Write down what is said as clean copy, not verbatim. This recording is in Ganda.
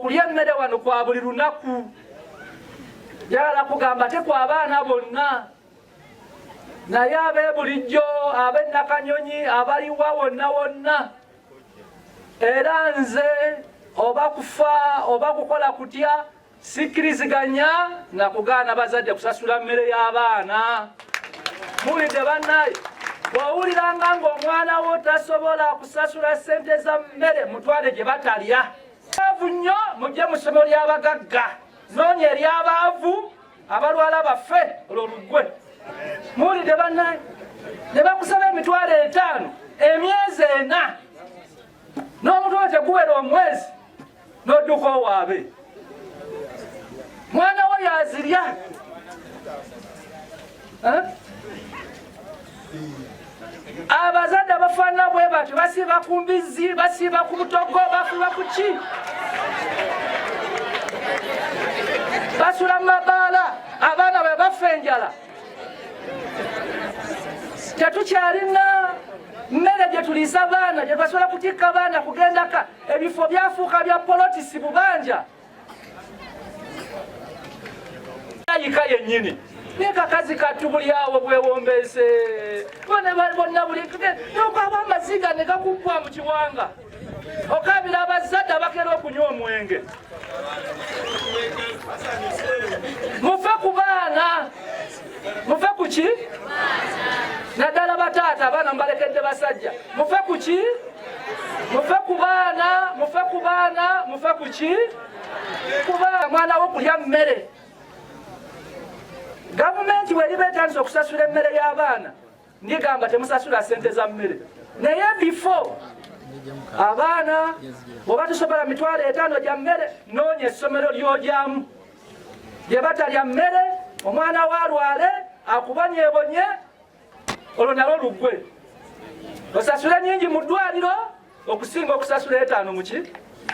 okulya emmere wano kwa buli lunaku. Njagala kugamba te kwa abaana bonna, naye ab'ebulijjo, ab'ennakanyonyi, abaliwa wonna wonna. Era nze oba kufa oba kukola kutya sikkiriziganya na kugaana bazadde kusasula mmere y'abaana. Muwulidde bannaye? Bw'owuliranga ng'omwana wo tasobola kusasula ssente za mmere, mutwale gye batalya. Baavu nnyo mujje mu ssomero ly'abagagga, noonya ery'abaavu abalwala baffe olwo luggwe. Muwulidde bannaye? Ne bakusaba emitwalo 5 emyezi 4, n'omutwe teguwera omwezi n'odduka owaabe. Mwana wo yazirya. Abazadde bafaanana bwe batyo, basiiba ku mbizzi, basiiba ku butogo, bafuba ku ki, basula mu mabaala, abaana bwe bafa enjala. Tetukyalina mmere gye tuliisa abaana, gye basobola kutikka abaana kugendaka. Ebifo byafuuka bya polotisi bubanja. Ayika yennyini nekakazi kattu buli awo bwewombeese, bonna buli nokwaba amaziga ne gakubbwa mu kiwanga, okabira abazadde abakera okunywa omwenge. Mufe ku baana, mufe ku ki? Naddala bataata, abaana mbalekedde basajja. Mufe ku ki? Mufe ku baana, mufe ku baana, mufe ku ki? Ku baana. Mwana wo kulya mmere. Gavumenti weriba etandise okusasula emmere y'abaana, ndigamba temusasula ssente za mmere. Naye bifo abaana bw'oba tusobola mitwalo 5 gya mmere, noonya essomero ly'ogyamu gye batalya mmere, omwana waalwale akubonyeebonye, olwo nalwo luggwe. Osasule nnyingi mu ddwaliro okusinga okusasula 5 mu ki?